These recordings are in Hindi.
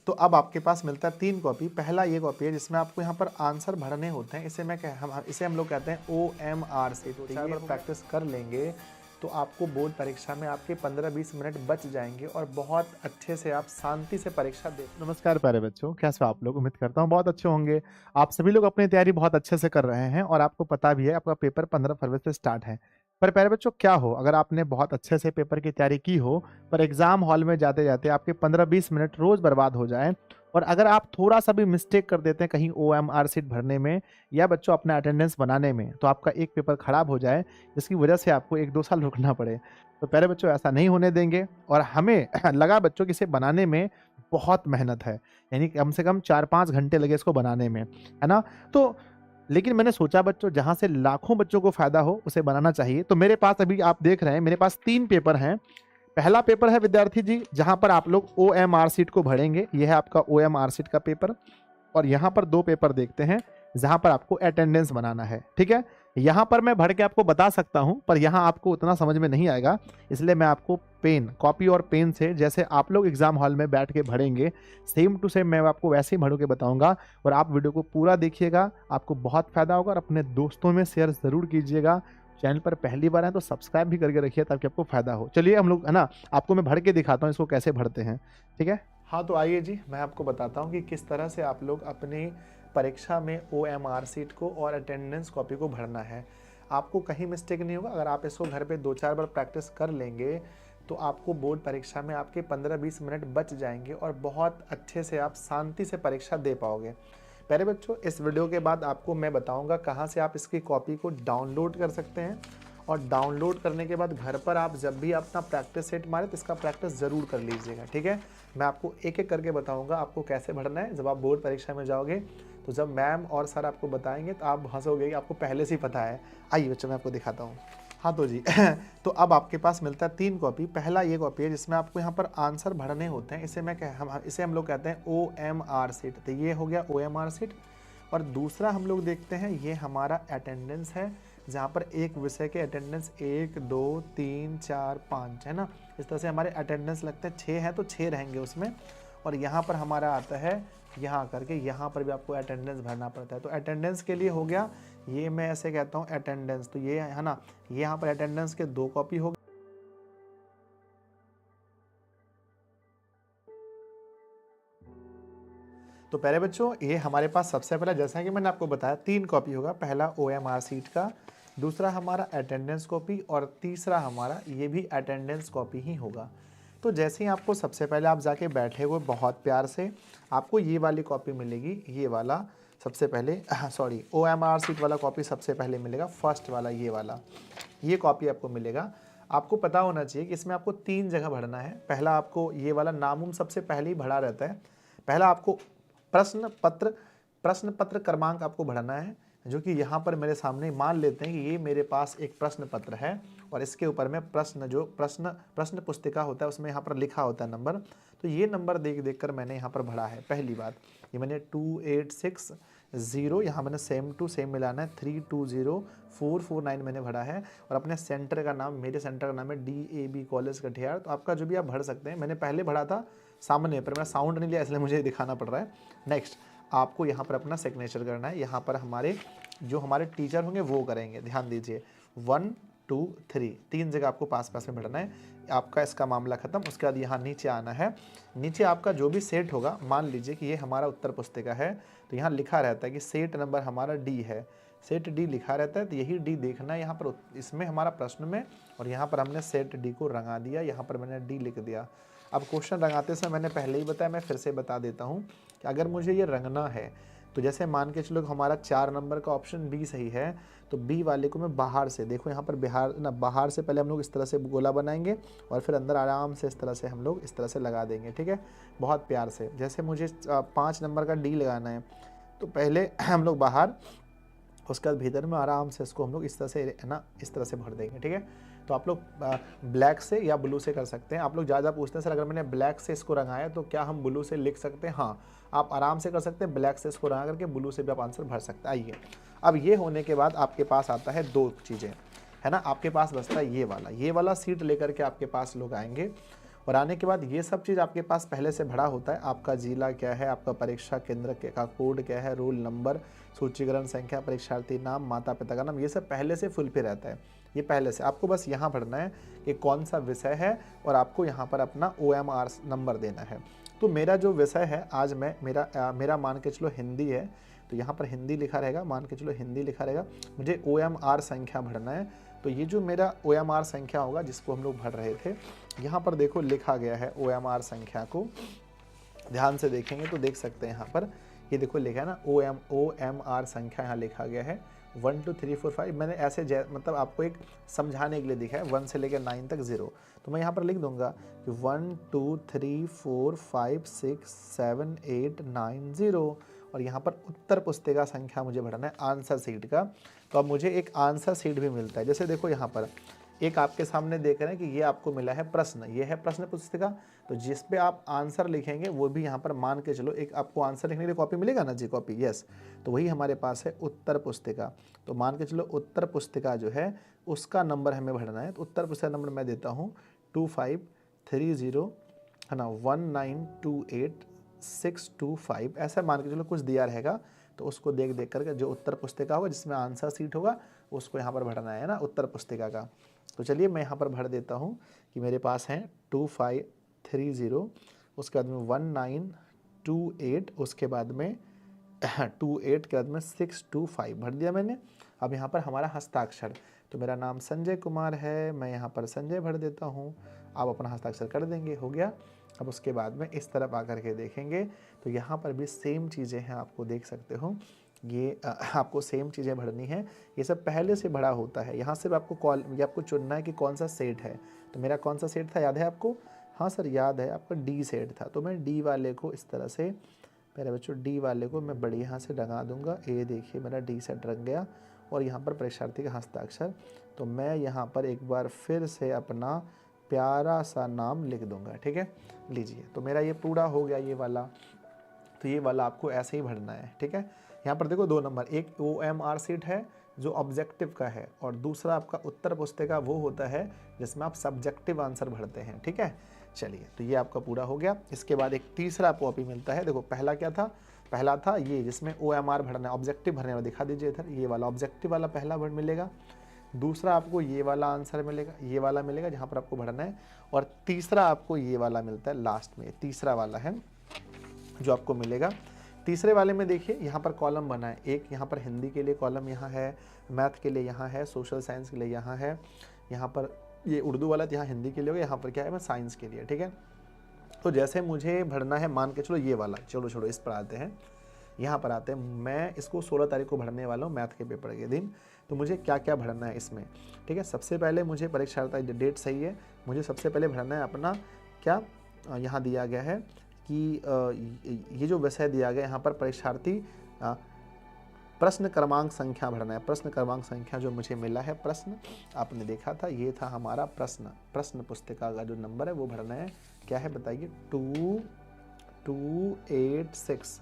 तो अब आपके पास मिलता है 3 कॉपी। पहला ये कॉपी है जिसमें आपको यहाँ पर आंसर भरने होते हैं, इसे हम लोग कहते हैं OMR से। तो 4 बार प्रैक्टिस कर लेंगे तो आपको बोर्ड परीक्षा में आपके 15-20 मिनट बच जाएंगे और बहुत अच्छे से आप शांति से परीक्षा दे। नमस्कार प्यारे बच्चों, कैसे हो आप लोग? उम्मीद करता हूँ बहुत अच्छे होंगे। आप सभी लोग अपनी तैयारी बहुत अच्छे से कर रहे हैं और आपको पता भी है आपका पेपर 15 फरवरी से स्टार्ट है। पर प्यारे बच्चों, क्या हो अगर आपने बहुत अच्छे से पेपर की तैयारी की हो पर एग्जाम हॉल में जाते जाते आपके 15-20 मिनट रोज बर्बाद हो जाए, और अगर आप थोड़ा सा भी मिस्टेक कर देते हैं कहीं OMR सीट भरने में या बच्चों अपना अटेंडेंस बनाने में, तो आपका एक पेपर खराब हो जाए जिसकी वजह से आपको 1-2 साल रुकना पड़े। तो प्यारे बच्चों, ऐसा नहीं होने देंगे। और हमें लगा बच्चों कि इसे बनाने में बहुत मेहनत है, यानी कम से कम 4-5 घंटे लगे इसको बनाने में, है ना? तो लेकिन मैंने सोचा बच्चों, जहाँ से लाखों बच्चों को फ़ायदा हो उसे बनाना चाहिए। तो मेरे पास अभी आप देख रहे हैं मेरे पास 3 पेपर हैं। पहला पेपर है विद्यार्थी जी, जहाँ पर आप लोग OMR सीट को भरेंगे। ये है आपका OMR सीट का पेपर। और यहाँ पर 2 पेपर देखते हैं जहाँ पर आपको अटेंडेंस बनाना है, ठीक है? यहाँ पर मैं भर के आपको बता सकता हूँ पर यहाँ आपको उतना समझ में नहीं आएगा, इसलिए मैं आपको पेन, कॉपी और पेन से जैसे आप लोग एग्जाम हॉल में बैठ के भरेंगे सेम टू सेम मैं आपको वैसे ही भर के बताऊंगा। और आप वीडियो को पूरा देखिएगा, आपको बहुत फायदा होगा और अपने दोस्तों में शेयर जरूर कीजिएगा। चैनल पर पहली बार है तो सब्सक्राइब भी करके रखिए ताकि आपको फायदा हो। चलिए हम लोग, है ना, आपको मैं भर के दिखाता हूँ इसको कैसे भरते हैं, ठीक है? हाँ, तो आइए जी, मैं आपको बताता हूँ कि किस तरह से आप लोग अपनी परीक्षा में OMR सीट को और अटेंडेंस कॉपी को भरना है। आपको कहीं मिस्टेक नहीं होगा। अगर आप इसको घर पे 2-4 बार प्रैक्टिस कर लेंगे तो आपको बोर्ड परीक्षा में आपके 15-20 मिनट बच जाएंगे और बहुत अच्छे से आप शांति से परीक्षा दे पाओगे। प्यारे बच्चों, इस वीडियो के बाद आपको मैं बताऊंगा कहाँ से आप इसकी कॉपी को डाउनलोड कर सकते हैं। और डाउनलोड करने के बाद घर पर आप जब भी अपना प्रैक्टिस सेट मारें तो इसका प्रैक्टिस ज़रूर कर लीजिएगा, ठीक है? मैं आपको एक एक करके बताऊंगा आपको कैसे भरना है। जब आप बोर्ड परीक्षा में जाओगे तो जब मैम और सर आपको बताएंगे तो आप हंसोगे कि आपको पहले से ही पता है। आइए बच्चों, मैं आपको दिखाता हूँ। हाँ तो जी तो अब आपके पास मिलता है 3 कॉपी। पहला ये कॉपी है जिसमें आपको यहाँ पर आंसर भरने होते हैं, इसे हम लोग कहते हैं OMR सीट। तो ये हो गया OMR सीट। और दूसरा हम लोग देखते हैं, ये हमारा अटेंडेंस है, जहाँ पर एक विषय के अटेंडेंस 1, 2, 3, 4, 5 है ना। इस तरह से हमारे अटेंडेंस लगते हैं 6 हैं तो 6 रहेंगे उसमें। और यहाँ पर हमारा आता है यहाँ करके, यहाँ पर भी आपको अटेंडेंस भरना पड़ता है। तो अटेंडेंस के लिए हो गया, ये मैं ऐसे कहता हूँ अटेंडेंस। तो ये है ना, यहाँ पर अटेंडेंस के 2 कॉपी हो गए। तो प्यारे बच्चों, ये हमारे पास सबसे पहला, जैसा कि मैंने आपको बताया, 3 कॉपी होगा। पहला OMR सीट का, दूसरा हमारा अटेंडेंस कॉपी और तीसरा हमारा ये भी अटेंडेंस कॉपी ही होगा। तो जैसे ही आपको सबसे पहले आप जाके बैठे हुए बहुत प्यार से आपको ये वाली कॉपी मिलेगी, ये वाला सबसे पहले सॉरी OMR सीट वाला कॉपी सबसे पहले मिलेगा, फर्स्ट वाला ये वाला, ये कॉपी आपको मिलेगा। आपको पता होना चाहिए कि इसमें आपको 3 जगह भरना है। पहला आपको ये वाला नाम सबसे पहले ही भरा रहता है। पहला आपको प्रश्न पत्र क्रमांक आपको भरना है, जो कि यहाँ पर मेरे सामने मान लेते हैं कि ये मेरे पास एक प्रश्न पत्र है और इसके ऊपर में प्रश्न पुस्तिका होता है उसमें यहाँ पर लिखा होता है नंबर। तो ये नंबर देख कर मैंने यहाँ पर भरा है। पहली बात, ये मैंने 2860, यहाँ मैंने सेम टू सेम मिलाना है, 320449 मैंने भरा है। और अपने सेंटर का नाम, मेरे सेंटर का नाम है DAB कॉलेज कटिहार। तो आपका जो भी आप भर सकते हैं, मैंने पहले भरा था सामने पर, मैं साउंड नहीं लिया इसलिए मुझे दिखाना पड़ रहा है। नेक्स्ट, आपको यहाँ पर अपना सिग्नेचर करना है। यहाँ पर हमारे टीचर होंगे वो करेंगे, ध्यान दीजिए। 1, 2, 3 जगह आपको पास में भरना है। आपका इसका मामला खत्म। उसके बाद यहाँ नीचे आना है। नीचे आपका जो भी सेट होगा, मान लीजिए कि ये हमारा उत्तर पुस्तिका है, तो यहाँ लिखा रहता है कि सेट नंबर हमारा D है, सेट D लिखा रहता है। तो यही D देखना है यहाँ पर, इसमें हमारा प्रश्न में, और यहाँ पर हमने सेट D को रंगा दिया, यहाँ पर मैंने D लिख दिया। अब क्वेश्चन रंगाते समय मैंने पहले ही बताया, मैं फिर से बता देता हूँ कि अगर मुझे ये रंगना है तो जैसे मान के चलो हमारा 4 नंबर का ऑप्शन B सही है, तो B वाले को मैं बाहर से, देखो यहाँ पर बाहर से पहले हम लोग इस तरह से गोला बनाएंगे और फिर अंदर आराम से इस तरह से हम लोग इस तरह से लगा देंगे, ठीक है, बहुत प्यार से। जैसे मुझे 5 नंबर का D लगाना है तो पहले हम लोग बाहर, उसके बाद भीतर में आराम से इसको हम लोग इस तरह से, है ना, इस तरह से भर देंगे, ठीक है। तो आप लोग ब्लैक से या ब्लू से कर सकते हैं। आप लोग ज़्यादा पूछते हैं सर अगर मैंने ब्लैक से इसको रंगाया तो क्या हम ब्लू से लिख सकते हैं? हाँ, आप आराम से कर सकते हैं, ब्लैक से इसको रंगा करके ब्लू से भी आप आंसर भर सकते हैं। आइए, अब ये होने के बाद आपके पास आता है 2 चीज़ें, है ना। आपके पास बचता है ये वाला सीट लेकर के आपके पास लोग आएंगे और आने के बाद ये सब चीज़ आपके पास पहले से भरा होता है, आपका जिला क्या है, आपका परीक्षा केंद्र का कोड क्या है, रोल नंबर, सूचीकरण संख्या, परीक्षार्थी नाम, माता पिता का नाम, ये सब पहले से फुल पे रहता है। ये पहले से आपको बस यहाँ भरना है कि कौन सा विषय है और आपको यहाँ पर अपना OMR नंबर देना है। तो मेरा जो विषय है आज मेरा मान के चलो हिंदी है, तो यहाँ पर हिंदी लिखा रहेगा, मान के चलो हिंदी लिखा रहेगा। मुझे OMR संख्या भरना है, तो ये जो मेरा OMR संख्या होगा जिसको हम लोग भर रहे थे, यहाँ पर देखो लिखा गया है OMR संख्या को, ध्यान से देखेंगे तो देख सकते हैं यहाँ पर ये देखो लिखा है ना OMR संख्या यहाँ लिखा गया है 1 2 3 4 5। मैंने ऐसे मतलब आपको एक समझाने के लिए दिखा है 1 से लेकर 9 तक 0। तो मैं यहाँ पर लिख दूंगा कि 1 2 3 4 5 6 7 8 9 0 और यहाँ पर उत्तर पुस्तिका संख्या मुझे भरना है आंसर सीट का। तो अब मुझे एक आंसर सीट भी मिलता है, जैसे देखो यहाँ पर एक आपके सामने देख रहे हैं कि ये आपको मिला है प्रश्न, ये है प्रश्न पुस्तिका। तो जिस पे आप आंसर लिखेंगे वो भी यहाँ पर मान के चलो एक आपको आंसर लिखने के लिए कॉपी मिलेगा ना जी, कॉपी, यस। तो वही हमारे पास है उत्तर पुस्तिका। तो मान के चलो उत्तर पुस्तिका जो है उसका नंबर हमें भरना है। तो उत्तर पुस्तिका नंबर मैं देता हूँ 2530 है ना 1928625, ऐसा मान के चलो कुछ दिया रहेगा। तो उसको देख देख करके जो उत्तर पुस्तिका होगा जिसमें आंसर सीट होगा उसको यहाँ पर भरना है ना उत्तर पुस्तिका का। तो चलिए मैं यहाँ पर भर देता हूँ कि मेरे पास है 2530, उसके बाद में 1928, उसके बाद में 28 के बाद में 625 भर दिया मैंने। अब यहाँ पर हमारा हस्ताक्षर, तो मेरा नाम संजय कुमार है, मैं यहाँ पर संजय भर देता हूँ। आप अपना हस्ताक्षर कर देंगे, हो गया। अब उसके बाद में इस तरफ आकर के देखेंगे तो यहाँ पर भी सेम चीज़ें हैं, आपको देख सकते हो ये आपको सेम चीज़ें भरनी है। ये सब पहले से भरा होता है, यहाँ सिर्फ आपको ये आपको चुनना है कि कौन सा सेट है। तो मेरा कौन सा सेट था याद है आपको? हाँ सर याद है, आपका D सेट था। तो मैं D वाले को इस तरह से, मेरे बच्चों D वाले को मैं बड़ी यहाँ से रंगा दूंगा। ये देखिए मेरा D सेट रंग गया और यहाँ पर परीक्षार्थी का हस्ताक्षर। तो मैं यहाँ पर एक बार फिर से अपना प्यारा सा नाम लिख दूंगा, ठीक है। लीजिए, तो मेरा ये पूरा हो गया ये वाला। तो ये वाला आपको ऐसे ही भरना है, ठीक है। यहाँ पर देखो 2 नंबर, एक OMR सीट है जो ऑब्जेक्टिव का है और दूसरा आपका उत्तर पुस्तिका वो होता है जिसमें आप सब्जेक्टिव आंसर भरते हैं, ठीक है। चलिए, तो ये आपका पूरा हो गया। इसके बाद एक तीसरा कॉपी मिलता है। देखो पहला क्या था? पहला था ये जिसमें OMR भरना है, ऑब्जेक्टिव भरने वाला, दिखा दीजिए इधर, ये वाला ऑब्जेक्टिव वाला पहला भर मिलेगा। दूसरा आपको ये वाला आंसर मिलेगा, ये वाला मिलेगा जहाँ पर आपको भरना है। और तीसरा आपको ये वाला मिलता है लास्ट में, तीसरा वाला है जो आपको मिलेगा। तीसरे वाले में देखिए यहाँ पर कॉलम बना है, एक यहाँ पर हिंदी के लिए कॉलम यहाँ है, मैथ के लिए यहाँ है, सोशल साइंस के लिए यहाँ है, यहाँ पर ये उर्दू वाला यहाँ हिंदी के लिए होगा, यहाँ पर क्या है मैं साइंस के लिए, ठीक है। तो जैसे मुझे भरना है, मान के चलो ये वाला, चलो छोड़ो इस पर आते हैं, यहाँ पर आते हैं। मैं इसको 16 तारीख को भरने वाला हूँ मैथ के पेपर के दिन। तो मुझे क्या क्या भरना है इसमें, ठीक है। सबसे पहले मुझे परीक्षार्थी डेट सही है, मुझे सबसे पहले भरना है अपना क्या यहाँ दिया गया है कि ये जो विषय दिया गया यहाँ पर परीक्षार्थी प्रश्न क्रमांक संख्या भरना है। प्रश्न क्रमांक संख्या जो मुझे मिला है, प्रश्न आपने देखा था, ये था हमारा प्रश्न पुस्तिका का जो नंबर है वो भरना है। क्या है बताइए? 2286,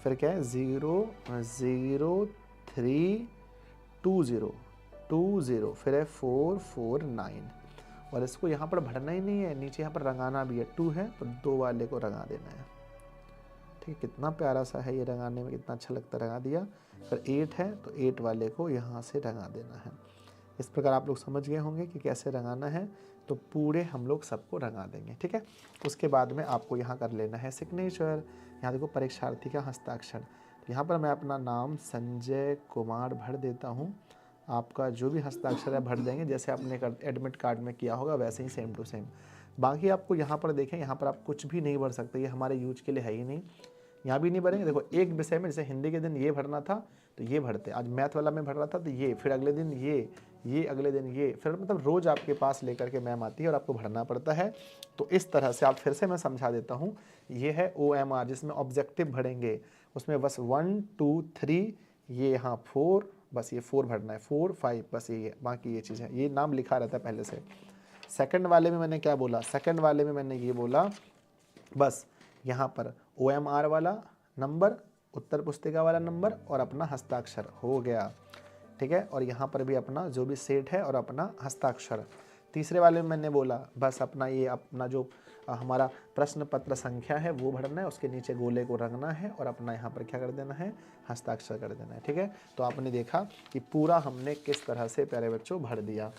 फिर क्या है 00320, फिर है 449। और इसको यहाँ पर भरना ही नहीं है, नीचे यहाँ पर रंगाना भी है। 2 है तो 2 वाले को रंगा देना है, ठीक है। कितना प्यारा सा है ये, रंगाने में कितना अच्छा लगता है, रंगा दिया। फिर 8 है तो 8 वाले को यहाँ से रंगा देना है। इस प्रकार आप लोग समझ गए होंगे कि कैसे रंगाना है। तो पूरे हम लोग सबको रंगा देंगे, ठीक है। उसके बाद में आपको यहाँ कर लेना है सिग्नेचर। यहाँ देखो परीक्षार्थी का हस्ताक्षर, तो यहाँ पर मैं अपना नाम संजय कुमार भर देता हूँ। आपका जो भी हस्ताक्षर है भर देंगे, जैसे आपने एडमिट कार्ड में किया होगा वैसे ही सेम टू सेम। बाकी आपको यहाँ पर देखें, यहाँ पर आप कुछ भी नहीं भर सकते, ये हमारे यूज के लिए है ही नहीं, यहाँ भी नहीं भरेंगे। देखो एक विषय में जैसे हिंदी के दिन ये भरना था तो ये भरते, आज मैथ वाला में भर रहा था तो ये, फिर अगले दिन ये अगले दिन ये, फिर मतलब रोज़ आपके पास लेकर के मैम आती है और आपको भरना पड़ता है। तो इस तरह से आप फिर से मैं समझा देता हूँ। ये है OMR जिसमें ऑब्जेक्टिव भरेंगे, उसमें बस 1 2 3, ये यहाँ 4, बस ये 4 भरना है, 4 5, बस ये बाकी ये चीज़ है, ये नाम लिखा रहता है पहले से। सेकंड वाले में मैंने क्या बोला? सेकंड वाले में मैंने ये बोला बस यहाँ पर OMR वाला नंबर, उत्तर पुस्तिका वाला नंबर और अपना हस्ताक्षर हो गया, ठीक है। और यहाँ पर भी अपना जो भी सेट है और अपना हस्ताक्षर। तीसरे वाले में मैंने बोला बस अपना ये अपना जो हमारा प्रश्न पत्र संख्या है वो भरना है, उसके नीचे गोले को रंगना है और अपना यहाँ पर क्या कर देना है, हस्ताक्षर कर देना है। ठीक है, तो आपने देखा कि पूरा हमने किस तरह से प्यारे बच्चों भर दिया।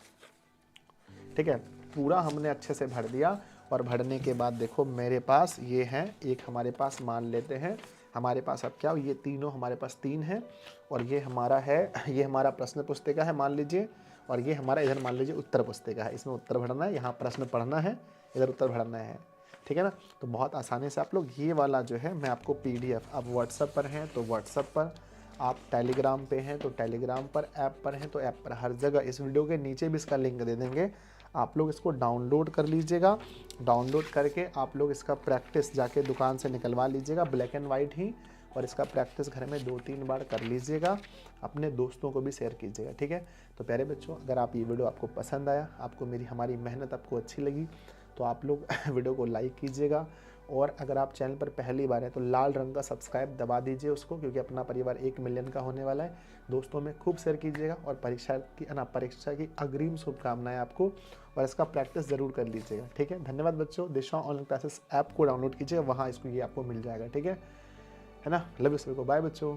ठीक है, पूरा हमने अच्छे से भर दिया और भरने के बाद देखो मेरे पास ये है, एक हमारे पास मान लेते हैं हमारे पास अब क्या, ये तीनों हमारे पास 3 है और ये हमारा है, ये हमारा प्रश्न पुस्तिका है मान लीजिए, और ये हमारा इधर मान लीजिए उत्तर पुस्तिका है। इसमें उत्तर भरना है, यहाँ प्रश्न पढ़ना है, इधर उत्तर भरना है। ठीक है ना, तो बहुत आसानी से आप लोग ये वाला जो है मैं आपको PDF, आप व्हाट्सएप पर हैं तो व्हाट्सएप पर, आप टेलीग्राम पे हैं तो टेलीग्राम पर, ऐप पर हैं तो ऐप पर, हर जगह इस वीडियो के नीचे भी इसका लिंक दे देंगे। आप लोग इसको डाउनलोड कर लीजिएगा, डाउनलोड करके आप लोग इसका प्रैक्टिस जाके दुकान से निकलवा लीजिएगा, ब्लैक एंड वाइट ही, और इसका प्रैक्टिस घर में 2-3 बार कर लीजिएगा, अपने दोस्तों को भी शेयर कीजिएगा। ठीक है, तो प्यारे बच्चों अगर आप ये वीडियो आपको पसंद आया, आपको हमारी मेहनत आपको अच्छी लगी तो आप लोग वीडियो को लाइक कीजिएगा, और अगर आप चैनल पर पहली बार हैं तो लाल रंग का सब्सक्राइब दबा दीजिए उसको, क्योंकि अपना परिवार 1 मिलियन का होने वाला है। दोस्तों में खूब शेयर कीजिएगा और परीक्षा की अग्रिम शुभकामनाएं आपको, और इसका प्रैक्टिस ज़रूर कर लीजिएगा। ठीक है, धन्यवाद बच्चों। दिशा ऑनलाइन क्लासेस ऐप को डाउनलोड कीजिए, वहाँ इसको ये आपको मिल जाएगा। ठीक है ना, लव यू सभी को, बाय बच्चों।